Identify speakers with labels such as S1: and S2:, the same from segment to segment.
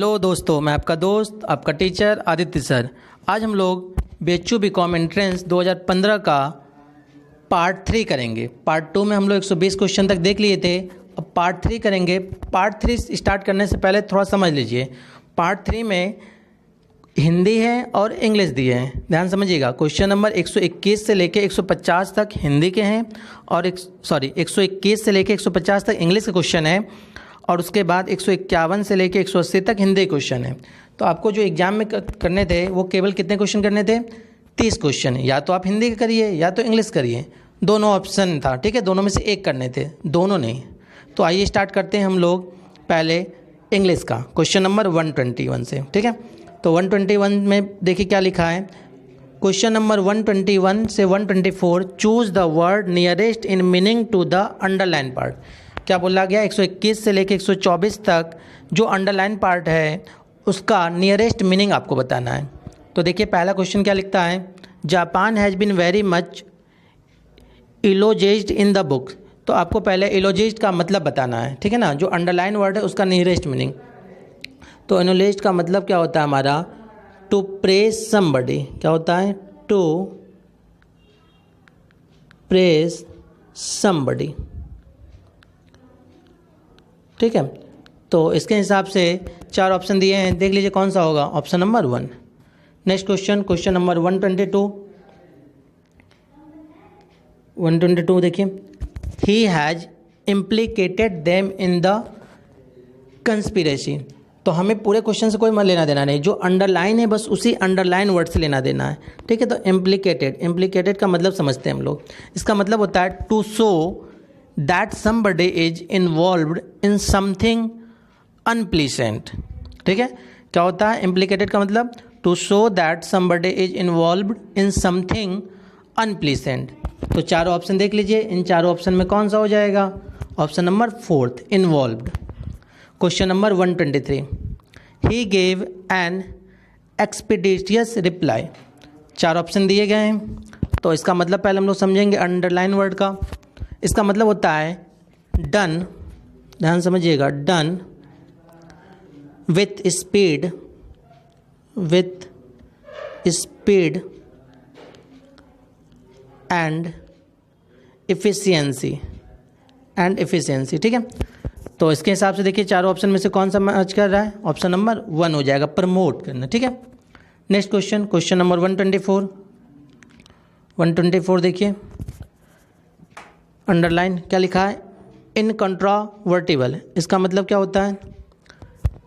S1: Hello दोस्तों, मैं आपका दोस्त, आपका टीचर आदित्य सर। आज हम लोग BHU BCom एंट्रेंस 2015 का पार्ट 3 करेंगे। पार्ट 2 में हम लोग 120 क्वेश्चन तक देख लिए थे। अब पार्ट 3 करेंगे। पार्ट 3 स्टार्ट करने से पहले थोड़ा समझ लीजिए। पार्ट 3 में हिंदी है और इंग्लिश दिए हैं, ध्यान समझिएगा। क्वेश्चन नंबर 121 से लेके 150 तक हिंदी के हैं और 121 से लेके 150 तक इंग्लिश के क्वेश्चन है और उसके बाद 151 से लेके 180 तक हिंदी क्वेश्चन है। तो आपको जो एग्जाम में करने थे वो केवल कितने क्वेश्चन करने थे? 30 क्वेश्चन। या तो आप हिंदी करिए या तो इंग्लिश करिए, दोनों ऑप्शन था, ठीक है। दोनों में से एक करने थे, दोनों नहीं। तो आइए स्टार्ट करते हैं हम लोग पहले इंग्लिश का क्वेश्चन नंबर 121 से, ठीक है। तो 121 में देखिए क्या लिखा है। क्वेश्चन नंबर 121 से 124, choose the word nearest in meaning to the underline part. क्या बोला गया? 121 से लेकर 124 तक जो अंडरलाइन पार्ट है उसका नियरेस्ट मीनिंग आपको बताना है। तो देखिए पहला क्वेश्चन क्या लिखता है, Japan has been very much eulogised in the book. तो आपको पहले इलोजेस्ड का मतलब बताना है, ठीक है ना। जो अंडरलाइन वर्ड है उसका नियरेस्ट मीनिंग। तो इलोजेस्ड का मतलब क्या होता है हमारा? To praise somebody. क्या होता है? टू प्रेज समबडी, ठीक है। तो इसके हिसाब से 4 ऑप्शन दिए हैं, देख लीजिए कौन सा होगा। Option number 1। Next question, question number 122 देखिए। He has implicated them in the conspiracy. तो हमें पूरे क्वेश्चन से कोई मत लेना देना नहीं, जो अंडरलाइन है बस उसी अंडरलाइन वर्ड से लेना देना है, ठीक है। तो इम्प्लीकेटेड का मतलब समझते हैं हम लोग। इसका मतलब होता है to show that somebody is involved in something unpleasant, ठीक है। क्या होता है implicated का मतलब? to show that somebody is involved in something unpleasant। तो चारों ऑप्शन देख लीजिए, इन चारों ऑप्शन में कौन सा हो जाएगा? Option number 4 involved। Question number 123, he gave an expeditious reply। 4 option दिए गए हैं। तो इसका मतलब पहले हम लोग समझेंगे अंडरलाइन वर्ड का। इसका मतलब होता है डन, ध्यान समझिएगा, done with speed and efficiency ठीक है। तो इसके हिसाब से देखिए चारों ऑप्शन में से कौन सा मैच कर रहा है? ऑप्शन नंबर 1 हो जाएगा, प्रमोट करना, ठीक है। नेक्स्ट क्वेश्चन, क्वेश्चन नंबर 124 देखिए। अंडरलाइन क्या लिखा है? इनकंट्रोवर्टिबल। इसका मतलब क्या होता है?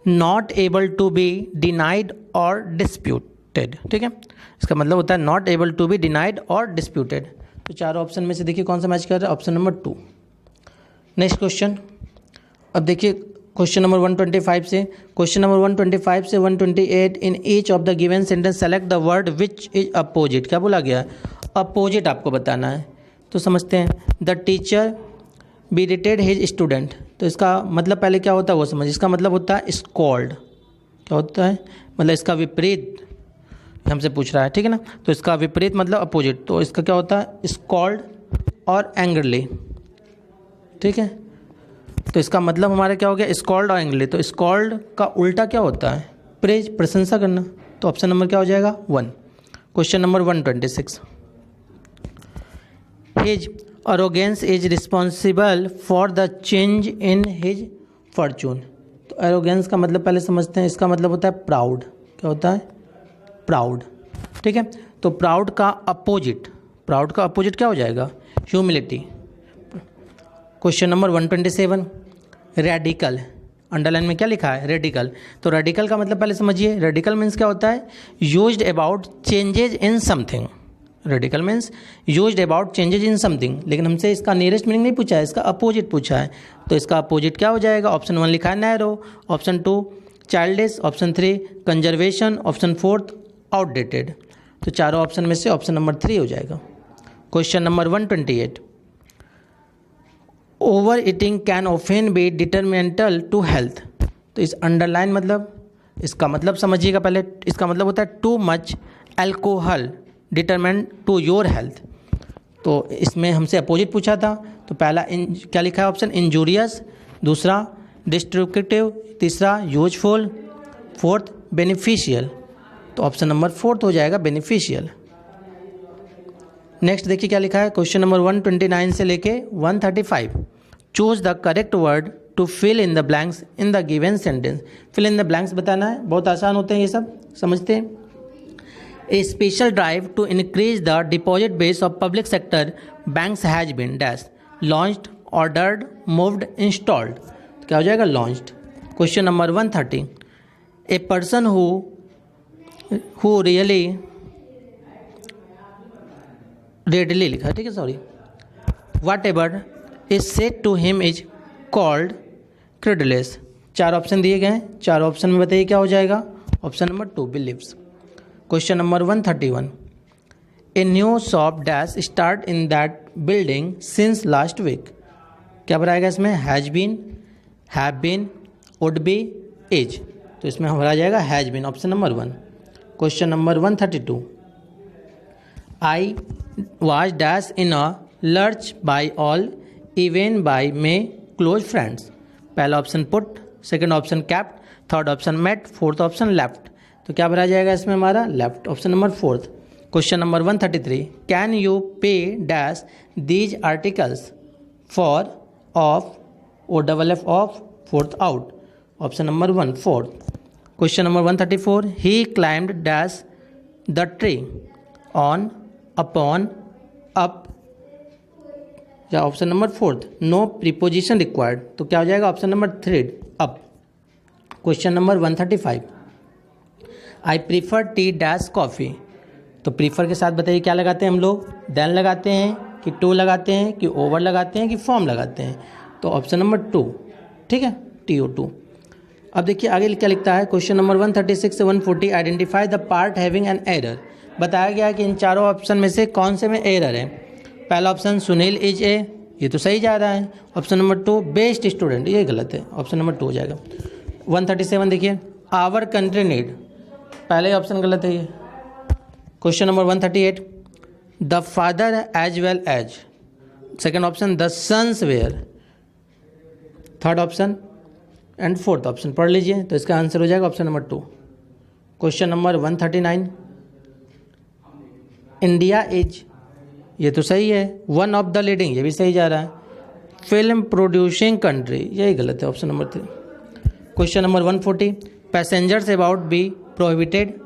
S1: Not able to be denied और डिस्प्यूटेड, ठीक है। इसका मतलब होता है not able to be denied और डिस्प्यूटेड। तो चारों ऑप्शन में से देखिए कौन सा मैच कर रहा है? Option number 2। नेक्स्ट क्वेश्चन, अब देखिए क्वेश्चन नंबर 125 से। क्वेश्चन नंबर 125 से 128, in each of the given sentence select the word which is opposite. क्या बोला गया? अपोजिट आपको बताना है। तो समझते हैं, द टीचर बीरेटेड हिज स्टूडेंट। तो इसका मतलब पहले क्या होता है वो समझ। इसका मतलब होता है स्कॉल्ड। क्या होता है? मतलब इसका विपरीत हमसे पूछ रहा है, ठीक है ना। तो इसका विपरीत मतलब अपोजिट। तो इसका क्या होता है? स्कॉल्ड और एंग्रली, ठीक है। तो इसका मतलब हमारा क्या हो गया? स्कॉल्ड और एंग्रली। तो स्कॉल्ड का उल्टा क्या होता है? प्रेज, प्रशंसा करना। तो ऑप्शन नंबर क्या हो जाएगा? 1। Question number 126, His arrogance is responsible for the change in his fortune। तो arrogance का मतलब पहले समझते हैं। इसका मतलब होता है प्राउड। क्या होता है? प्राउड, ठीक है। तो प्राउड का अपोजिट क्या हो जाएगा? Humility. Question number 127, radical. Underline में क्या लिखा है? रेडिकल। तो रेडिकल का मतलब पहले समझिए। रेडिकल मीन्स क्या होता है? Used about changes in something. Radical means used about changes in something. लेकिन हमसे इसका नियरेस्ट मीनिंग नहीं पूछा है, इसका अपोजिट पूछा है। तो इसका अपोजिट क्या हो जाएगा? ऑप्शन 1 लिखा है narrow, option 2 childish, option 3 conservation, option 4 outdated. तो चारों ऑप्शन में से ऑप्शन नंबर 3 हो जाएगा। Question number 128, over eating can often be detrimental to health. तो इस अंडरलाइन मतलब, इसका मतलब समझिएगा पहले। इसका मतलब होता है too much alcohol determinant to your health. तो इसमें हमसे अपोजिट पूछा था। तो पहला क्या लिखा है? ऑप्शन इंजूरियस, दूसरा डिस्ट्रक्टिव, तीसरा यूजफुल, फोर्थ बेनिफिशियल, तो ऑप्शन नंबर फोर्थ हो जाएगा बेनिफिशियल। नेक्स्ट देखिए क्या लिखा है, क्वेश्चन नंबर 129 से लेके 135। Choose the correct word to fill in the blanks in the given sentence. Fill in the blanks बताना है, बहुत आसान होते हैं ये सब, समझते हैं। A special drive to increase the deposit base of public sector banks has been dash launched, ordered, moved, installed, तो क्या हो जाएगा launched. Question number 130। A person who really readily लिखा है, ठीक है, sorry, whatever is said to him is called credulous. 4 option दिए गए हैं, 4 ऑप्शन में बताइए क्या हो जाएगा, option number 2 believes. Question number 131। A new shop dash start in that building since last week, क्या बनाएगा इसमें, has been, have been, would be, is, तो इसमें हमारा जाएगा has been, option number 1। Question number 132। I was dash in a lurch by all, even by may close friends। पहला option put, second option kept, third option met, fourth option left, तो क्या भरा जाएगा इसमें हमारा left, option number 4। Question number 133। Can you pay dash these articles for off, O double F off, forth out, option number 1 forth. Question number 134। He climbed dash the tree on, upon, up, या option number 4 no preposition required, तो क्या हो जाएगा option number 3 up. Question number 135। I prefer T dash coffee, तो prefer के साथ बताइए क्या लगाते हैं हम लोग, देन लगाते हैं कि टू लगाते हैं कि ओवर लगाते हैं कि फॉर्म लगाते हैं, तो ऑप्शन नंबर 2, ठीक है, TO2। अब देखिए आगे क्या लिखता है, क्वेश्चन नंबर 136 से 140। Identify the part having an error. बताया गया कि इन चारों ऑप्शन में से कौन से में एरर है। पहला ऑप्शन सुनील इज ए, ये तो सही जा रहा है। ऑप्शन नंबर 2 बेस्ट स्टूडेंट, ये गलत है, ऑप्शन नंबर 2 हो जाएगा। 137 देखिए, आवर कंट्री नीड, पहले ऑप्शन गलत है ये। Question number 138। The father as well as, second option the sons were, third option and fourth option पढ़ लीजिए, तो इसका आंसर हो जाएगा option number 2। Question number 139। India is, ये तो सही है, वन ऑफ द लीडिंग, ये भी सही जा रहा है। फिल्म प्रोड्यूसिंग कंट्री, यही गलत है, option number 3। Question number 140। Passengers about be prohibited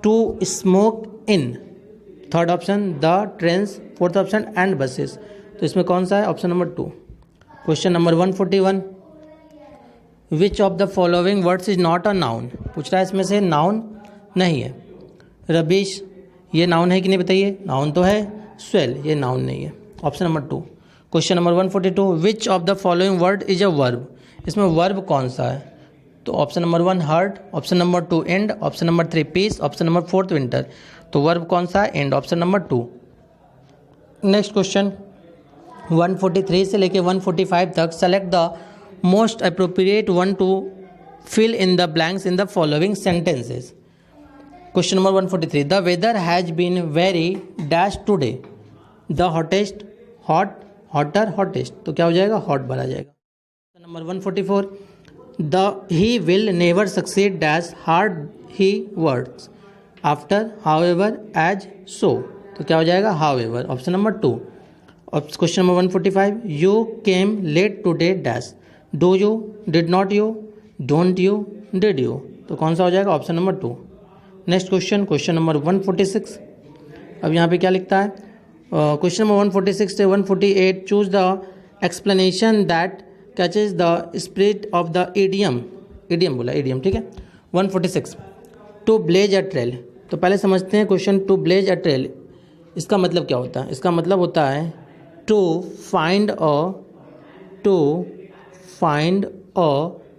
S1: to smoke in, third option the trains, fourth option and buses, तो इसमें कौन सा है, option number 2। Question number 141। Which of the following words is not a noun, पूछ रहा है इसमें से नाउन नहीं है। रबिश, ये नाउन है कि नहीं बताइए, नाउन तो है। स्वेल, ये नाउन नहीं है, option number 2। Question number 142। Which of the following word is a verb, इसमें वर्ब कौन सा है, तो option number 1 hurt, option number 2 and, option number 3 peace, option number 4 winter, तो वर्ब कौन सा है, and, option number 2। Next question 143 से लेके 145 तक। Select the most appropriate one to fill in the blanks in the following sentences. Question number 143। The weather has been very dash today, the hottest, hot, hotter, hottest, तो क्या हो जाएगा, hot भरा जाएगा। Question number 144। The he will never succeed dash hard he words, after, however, as, so, तो क्या हो जाएगा however, option number 2। Question number 145। You came late today dash, do you, did not you, don't you, did you, तो कौन सा हो जाएगा, option number 2। Next question, question number 146। अब यहाँ पे क्या लिखता है, क्वेश्चन नंबर 146 से 148। Choose the explanation that catches the spirit of the idiom, idiom बोला, इडियम, ठीक है। 146। टू ब्लेज अ ट्रेल, तो पहले समझते हैं question to blaze a trail, इसका मतलब क्या होता है। इसका मतलब होता है to find a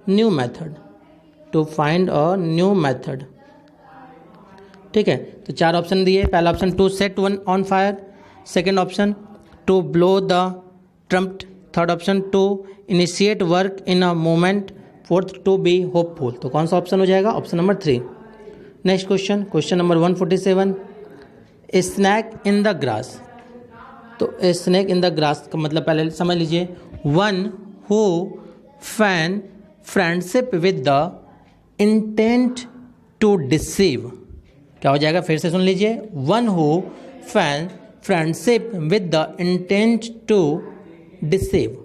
S1: new method, to find a new method, ठीक है। तो 4 ऑप्शन दिए, पहला option to set one on fire, second option to blow the trump, third option to initiate work in a moment, fourth to be hopeful, तो कौन सा option हो जाएगा, option number 3। Next question, question number 147। A snake in the grass, तो a snake in the grass का मतलब पहले समझ लीजिए, one who feign friendship with the intent to deceive, क्या हो जाएगा, फिर से सुन लीजिए, one who friendship with the intent to deceive.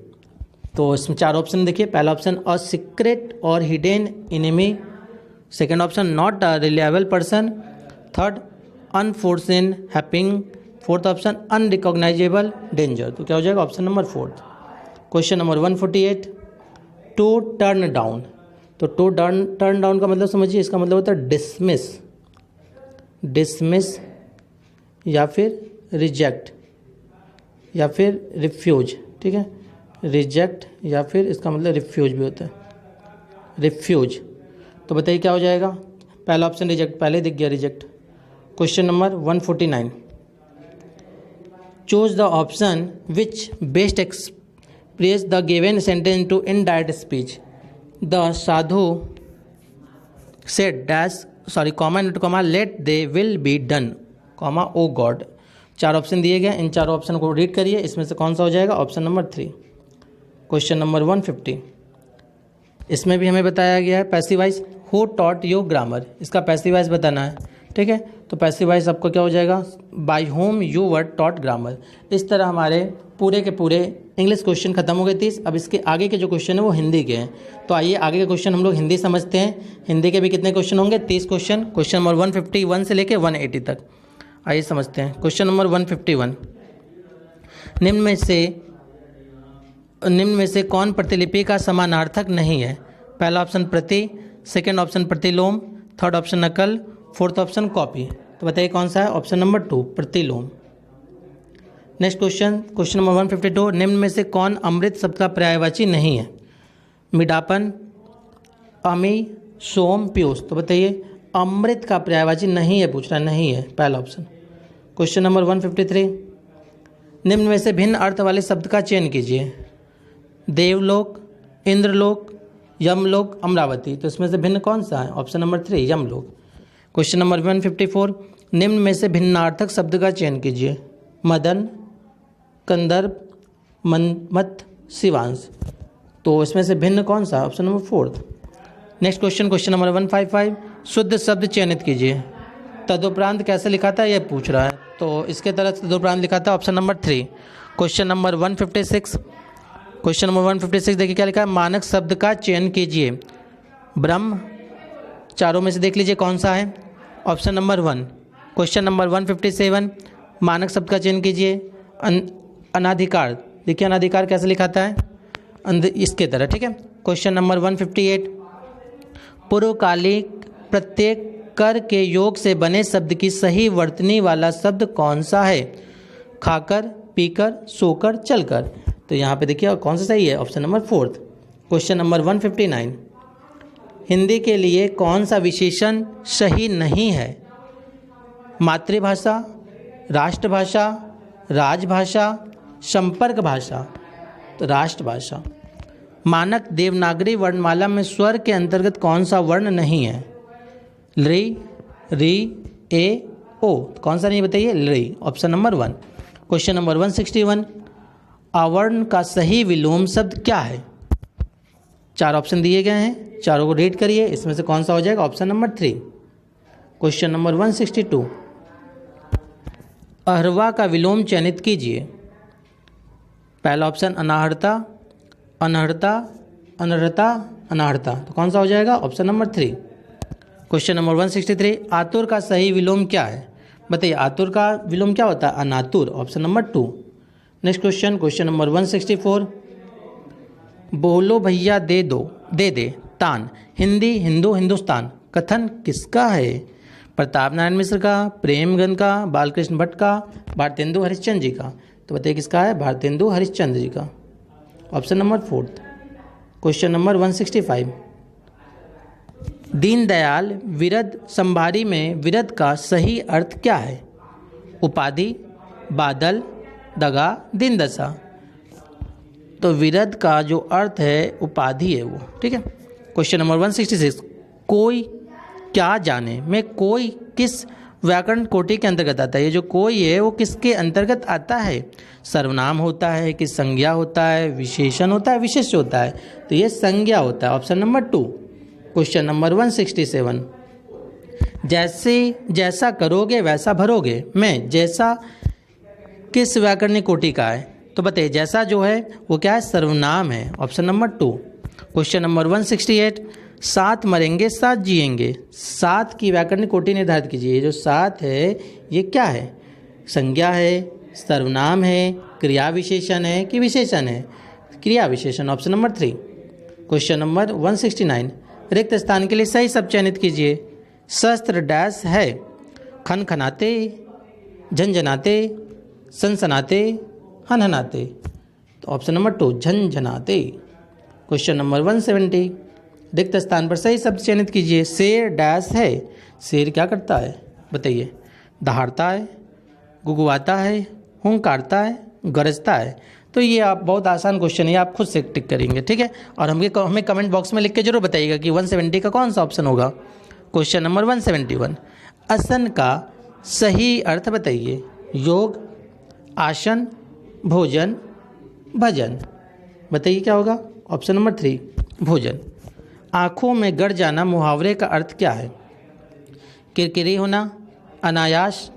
S1: तो इसमें 4 ऑप्शन देखिए, पहला ऑप्शन अ सीक्रेट और hidden enemy, second option not a reliable person, third unforeseen happening, fourth option unrecognizable danger. तो क्या हो जाएगा option number 4। Question number 148, to turn down. तो टू टर्न डाउन का मतलब समझिए, इसका मतलब होता है डिसमिस या फिर रिजेक्ट या फिर रिफ्यूज, ठीक है, रिजेक्ट या फिर इसका मतलब रिफ्यूज भी होता है, रिफ्यूज। तो बताइए क्या हो जाएगा, पहला ऑप्शन रिजेक्ट, पहले दिख गया reject. Question number 149, choose the option which best express the given sentence to indirect speech. The sadhu said dash comma not comma let thy will be done comma O God. 4 option दिए गए, इन 4 option को read करिए, इसमें से कौन सा हो जाएगा, ऑप्शन नंबर 3। क्वेश्चन नंबर 150, इसमें भी हमें बताया गया है passive voice, who taught you grammar, इसका पैसिव वॉइस बताना है, ठीक है। तो पैसिव वॉइस आपको क्या हो जाएगा, by whom you were taught grammar. इस तरह हमारे पूरे के पूरे इंग्लिश क्वेश्चन खत्म हो गए 30। अब इसके आगे के जो क्वेश्चन है वो हिंदी के हैं, तो आइए आगे के क्वेश्चन हम लोग हिंदी समझते हैं। हिंदी के भी कितने क्वेश्चन होंगे, 30 क्वेश्चन। क्वेश्चन नंबर 151 से लेकर 180 तक, आइए समझते हैं। क्वेश्चन नंबर 151, निम्न में से कौन प्रतिलिपि का समानार्थक नहीं है। पहला ऑप्शन प्रति, सेकेंड ऑप्शन प्रतिलोम, थर्ड ऑप्शन नकल, फोर्थ ऑप्शन कॉपी। तो बताइए कौन सा है, ऑप्शन नंबर 2 प्रतिलोम। नेक्स्ट क्वेश्चन, क्वेश्चन नंबर 152, निम्न में से कौन अमृत शब्द का पर्यायवाची नहीं है। मिडापन, अमी, सोम, पीयूष। तो बताइए अमृत का पर्यायवाची नहीं है, पूछ रहा नहीं है, पहला ऑप्शन। क्वेश्चन नंबर 153, निम्न में से भिन्न अर्थ वाले शब्द का चयन कीजिए। देवलोक, इंद्रलोक, यमलोक, अमरावती। तो इसमें से भिन्न कौन सा है, ऑप्शन नंबर 3 यमलोक। क्वेश्चन नंबर 154, निम्न में से भिन्नार्थक शब्द का चयन कीजिए। मदन, कंदर्प, मन्मथ, शिवांश। तो इसमें से भिन्न कौन सा, option number 4। Next question, question number 155, शुद्ध शब्द चयनित कीजिए। तदुपरांत कैसे लिखा था यह पूछ रहा है, तो इसके तरह तदुपरांत लिखा था, option number 3। Question number 156, question number 156 देखिए क्या लिखा है, मानक शब्द का चयन कीजिए। ब्रह्म, चारों में से देख लीजिए कौन सा है, ऑप्शन नंबर 1। क्वेश्चन नंबर 157, मानक शब्द का चयन कीजिए। अनाधिकार, देखिए अनाधिकार कैसे लिखाता है, इसके तरह, ठीक है। क्वेश्चन नंबर 158, पूर्वकालिक प्रत्येक कर के योग से बने शब्द की सही वर्तनी वाला शब्द कौन सा है। खाकर, पीकर, सोकर, चलकर। तो यहाँ पे देखिए कौन सा सही है, option number 4। Question number 159, Hindi के लिए कौन सा विशेषण सही नहीं है। मातृभाषा, राष्ट्रभाषा, राजभाषा, संपर्क भाषा। तो राष्ट्रभाषा। मानक देवनागरी वर्णमाला में स्वर के अंतर्गत कौन सा वर्ण नहीं है। री, ए, ओ। कौन सा नहीं बताइए, री, ऑप्शन नंबर 1। क्वेश्चन नंबर 161, आवर्ण का सही विलोम शब्द क्या है। 4 ऑप्शन दिए गए हैं, चारों को रीड करिए, इसमें से कौन सा हो जाएगा, option number 3। Question number 162, Ahorwa का विलोम चयनित कीजिए। पहला ऑप्शन अनाहरता, अनहरता, अनहरता, अनाहरता। तो कौन सा हो जाएगा, ऑप्शन नंबर 3। क्वेश्चन नंबर 163, आतुर का सही विलोम क्या है। बताइए आतुर का विलोम क्या होता है, अनातुर, option number 2। Next question, question number 164, बोलो भैया दे दो, दे दे तान, हिंदी, हिंदू, हिंदुस्तान। कथन किसका है। प्रताप नारायण मिश्र का, प्रेमगंज का, बालकृष्ण भट्ट का, भारतेंदु हरिश्चंद्र जी का। तो बताइए किसका है, भारतेंदु हरिश्चंद्र जी का, ऑप्शन नंबर 4। क्वेश्चन नंबर 165, दीनदयाल विरद संभारी में विरद का सही अर्थ क्या है। उपाधि, बादल, दगा, दीन दशा। तो विरद का जो अर्थ है उपाधि है वो, ठीक है। क्वेश्चन नंबर 166, कोई क्या जाने में कोई किस व्याकरण कोटि के अंतर्गत आता है। ये जो कोई है वो किसके अंतर्गत आता है। सर्वनाम होता है कि संज्ञा होता है, विशेषण होता है, विशेष्य होता है। तो ये संज्ञा होता है, ऑप्शन नंबर 2। क्वेश्चन नंबर 167, जैसा करोगे वैसा भरोगे में जैसा किस व्याकरणिक कोटि का है? तो बताइए, जैसा जो है वो क्या है? सर्वनाम है, ऑप्शन नंबर 2। क्वेश्चन नंबर 168, साथ मरेंगे साथ जिएंगे, साथ की व्याकरणिक कोटि निर्धारित कीजिए। ये जो साथ है ये क्या है? संज्ञा है, सर्वनाम है, क्रिया विशेषण है कि विशेषण है? क्रिया विशेषण, ऑप्शन नंबर 3। क्वेश्चन नंबर 169, रिक्त स्थान के लिए सही शब्द चयनित कीजिए। शस्त्र डैश है? खनखनाते, झंझनाते, सनसनाते, हनहनाते। तो ऑप्शन नंबर 2 झंझनाते। क्वेश्चन नंबर 170, रिक्त स्थान पर सही शब्द चयनित कीजिए। शेर डैश है? शेर क्या करता है? बताइए। दहाड़ता है, गुगवाता है, हुंकारता है, गरजता है। तो ये आप बहुत आसान क्वेश्चन है, आप खुद से टिक करेंगे, ठीक है। और हमें कमेंट बॉक्स में लिख के जरूर बताइएगा कि 170 का कौन सा ऑप्शन होगा। क्वेश्चन नंबर 171, आसन का सही अर्थ बताइए। योग, आसन, भोजन, भजन। बताइए क्या होगा? ऑप्शन नंबर 3 भोजन। आँखों में गड़ जाना मुहावरे का अर्थ क्या है? किरकिरी होना, अनायास,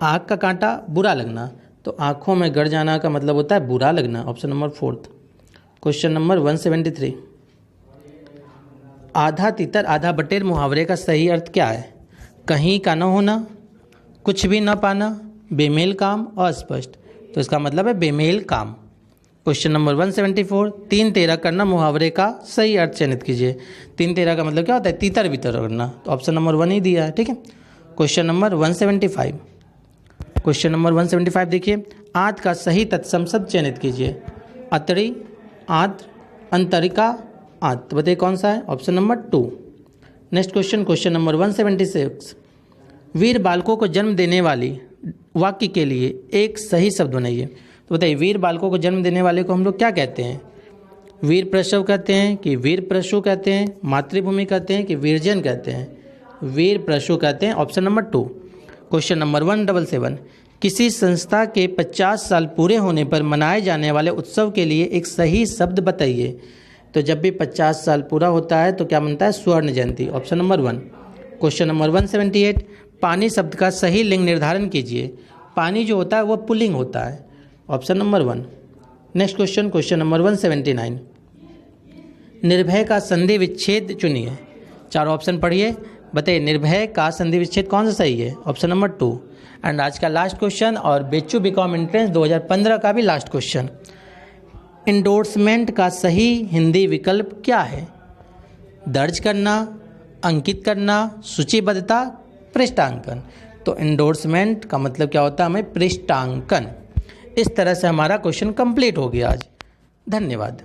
S1: आँख का कांटा, बुरा लगना। तो आँखों में गड़ जाना का मतलब होता है बुरा लगना, ऑप्शन नंबर 4। क्वेश्चन नंबर 173, आधा तितर आधा बटेर मुहावरे का सही अर्थ क्या है? कहीं का न होना, कुछ भी न पाना, बेमेल काम, अस्पष्ट। तो इसका मतलब है बेमेल काम। क्वेश्चन नंबर 174, 3 तेरा करना मुहावरे का सही अर्थ चयनित कीजिए। 3 तेरा का मतलब क्या होता है? तीतर बितर करना। तो ऑप्शन नंबर 1 ही दिया है, ठीक है। क्वेश्चन नंबर 175, क्वेश्चन नंबर 175 देखिए, आंत का सही तत्सम शब्द चयनित कीजिए। अतरी, आंत्र, अंतरिका, आंत। तो बताइए कौन सा है? Option number 2। Next question, question number 176, वीर बालकों को जन्म देने वाली वाक्य के लिए एक सही शब्द बनाइए। तो बताइए, वीर बालकों को जन्म देने वाले को हम लोग क्या कहते हैं? वीर प्रसव कहते हैं कि वीर प्रसू कहते हैं? मातृभूमि कहते हैं कि वीरजन कहते हैं? वीर प्रसू कहते हैं, ऑप्शन नंबर 2। क्वेश्चन नंबर 177, किसी संस्था के 50 साल पूरे होने पर मनाए जाने वाले उत्सव के लिए एक सही शब्द बताइए। तो जब भी 50 साल पूरा होता है तो क्या बनता है? स्वर्ण जयंती, ऑप्शन नंबर 1। क्वेश्चन नंबर 178, पानी शब्द का सही लिंग निर्धारण कीजिए। पानी जो होता है वो पुल्लिंग होता है, option number 1। Next question, question number 179, निर्भय का संधि विच्छेद चुनिए। 4 ऑप्शन पढ़िए, बताइए निर्भय का संधि विच्छेद कौन सा सही है? Option number 2। एंड आज का लास्ट क्वेश्चन और बेचू बीकॉम एंट्रेंस 2015 का भी लास्ट क्वेश्चन, इंडोर्समेंट का सही हिंदी विकल्प क्या है? दर्ज करना, अंकित करना, सूचीबद्धता, पृष्ठांकन। तो इंडोर्समेंट का मतलब क्या होता है? हमें पृष्ठांकन। इस तरह से हमारा क्वेश्चन कंप्लीट हो गया आज। धन्यवाद।